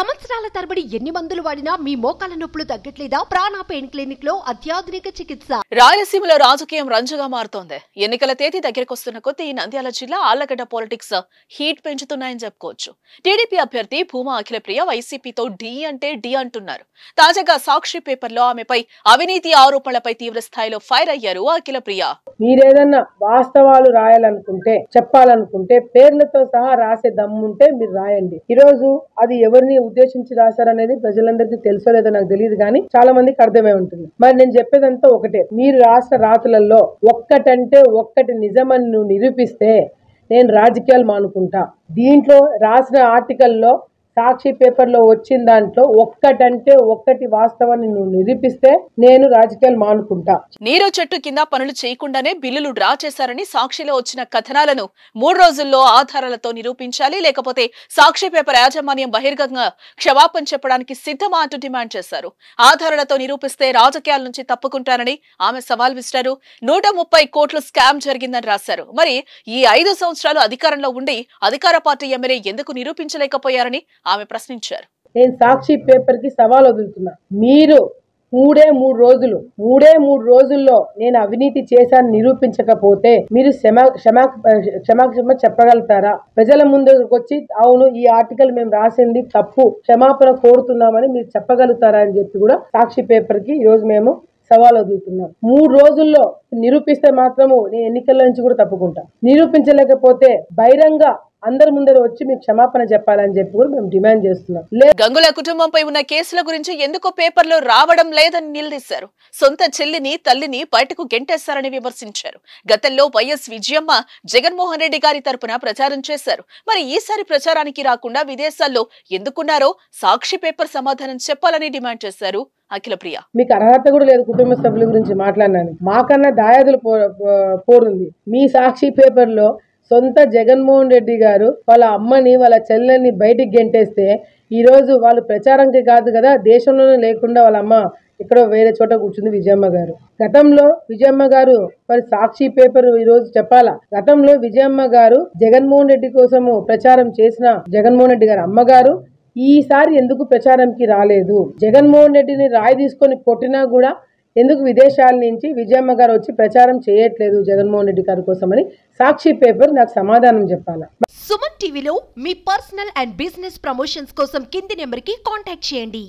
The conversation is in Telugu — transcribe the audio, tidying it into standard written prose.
సంవత్సరాల తరబడి ఎన్ని మందులు వాడినా మీ మోకాల నొప్పులు తగ్గట్లేదా? ప్రాణ పెయిన్ క్లినిక్ లో అత్యాధునిక చికిత్స. రాయలసీమలో రాజకీయం రంజుగా మారుతోంది. ఎన్నికల తేదీ దగ్గరకొస్తున్న కొద్దీ నంద్యాల జిల్లా ఆళ్లగడ్డ పాలిటిక్స్ హీట్ పెంచుతున్నాయని చెప్పుకోవచ్చు. టీడీపీ అభ్యర్థి భూమా అఖిలప్రియ వైసీపీతో డి అంటే డి అంటున్నారు. తాజాగా సాక్షి పేపర్లో ఆమెపై అవినీతి ఆరోపణలపై తీవ్ర స్థాయిలో ఫైర్ అయ్యారు అఖిలప్రియ. మీరేదన్నా వాస్తవాలు రాయాలనుకుంటే, చెప్పాలనుకుంటే పేర్లతో సహా రాసే దమ్ముంటే మీరు రాయండి. ఈరోజు అది ఎవరిని ఉద్దేశించి రాశారనేది ప్రజలందరికీ తెలుసో లేదో నాకు తెలియదు, కానీ చాలా మందికి అర్థమై ఉంటుంది. మరి నేను చెప్పేదంతా ఒకటే, మీరు రాసిన రాతలలో ఒక్కటంటే ఒక్కటి నిజమని నువ్వు నిరూపిస్తే నేను రాజకీయాలు మానుకుంటా. దీంట్లో రాసిన ఆర్టికల్లో సాక్షి పేపర్లో వచ్చిన దాంట్లో ఒక్కటంటే ఒక్కటి వాస్తవాన్ని నువ్వు నిరూపిస్తే నేను రాజకీయాలు మానుకుంటా. నీరు చెట్టు కింద పనులు చేయకుండానే బిల్లులు డ్రా చేశారని సాక్షిలో వచ్చిన కథనాలను 3 రోజుల్లో ఆధారాలతో నిరూపించాలి, లేకపోతే సాక్షి పేపర్ యాజమాన్యం బహిర్గంగా క్షమాపణ చెప్పడానికి సిద్ధమా అంటూ డిమాండ్ చేశారు. ఆధారాలతో నిరూపిస్తే రాజకీయాల నుంచి తప్పుకుంటారని ఆమె సవాల్ విసిరారు. 130 కోట్లు స్కామ్ జరిగిందని రాశారు. మరి ఈ 5 సంవత్సరాలు అధికారంలో ఉండి అధికార పార్టీ ఎమ్మెల్యే ఎందుకు నిరూపించలేకపోయారని ఆమె ప్రశ్నించారు. నేను సాక్షి పేపర్ కి సవాల్ వదులుతున్నా. మీరు మూడే మూడు రోజుల్లో నేను అవినీతి చేశాను నిరూపించకపోతే మీరు క్షమాక్షమ చెప్పగలుగుతారా? ప్రజల ముందుకు వచ్చి అవును ఈ ఆర్టికల్ మేము రాసింది తప్పు, క్షమాపణ కోరుతున్నామని మీరు చెప్పగలుగుతారా అని చెప్పి కూడా సాక్షి పేపర్ కి ఈరోజు మేము సవాల్ వదులుతున్నాం. 3 రోజుల్లో నిరూపిస్తే మాత్రము నేను ఎన్నికల నుంచి కూడా తప్పుకుంటా. నిరూపించలేకపోతే బహిరంగ అందరి ముందర వచ్చి మీకు క్షమాపణ చెప్పాలని చెప్పి కూడా మేము డిమాండ్ చేస్తున్నాం. గంగుల కుటుంబంపై ఉన్న కేసుల గురించి ఎందుకో పేపర్లో రావడం లేదని నిలదీశారు. సొంత చెల్లిని తల్లిని బయటకు గెంటేశారని విమర్శించారు. గతంలో వైఎస్ విజయమ్మ జగన్మోహన్ రెడ్డి గారి తరపున ప్రచారం చేశారు. మరి ఈసారి ప్రచారానికి రాకుండా విదేశాల్లో ఎందుకున్నారో సాక్షి పేపర్ సమాధానం చెప్పాలని డిమాండ్ చేశారు అఖిలప్రియ. మీకు అర్హత కూడా లేదు కుటుంబ సభ్యుల గురించి మాట్లాడినాను. మాకన్నా దాయాదులు పోరుంది. మీ సాక్షి పేపర్ లో సొంత జగన్మోహన్ రెడ్డి గారు వాళ్ళ అమ్మని వాళ్ళ చెల్లెల్ని బయటికి గెంటేస్తే ఈ రోజు వాళ్ళు ప్రచారంకి కాదు కదా, దేశంలోనే లేకుండా వాళ్ళ అమ్మ ఎక్కడో వేరే చోట కూర్చుంది విజయమ్మ గారు. గతంలో విజయమ్మ గారు మరి సాక్షి పేపర్ ఈ రోజు చెప్పాలా, గతంలో విజయమ్మ గారు జగన్మోహన్ రెడ్డి కోసము ప్రచారం చేసిన జగన్మోహన్ రెడ్డి గారు అమ్మగారు ఈసారి ఎందుకు ప్రచారంకి రాలేదు? జగన్మోహన్ రెడ్డిని రాయి తీసుకొని కొట్టినా కూడా ఎందుకు విదేశాల నుంచి విజయమ్మ గారు వచ్చి ప్రచారం చేయట్లేదు జగన్మోహన్ రెడ్డి గారి కోసమని సాక్షి పేపర్ నాకు సమాధానం చెప్పాలా. సుమన్ టీవీలో మీ పర్సనల్ అండ్ బిజినెస్ ప్రమోషన్స్ కోసం కింది నెంబర్కి కాంటాక్ట్ చేయండి.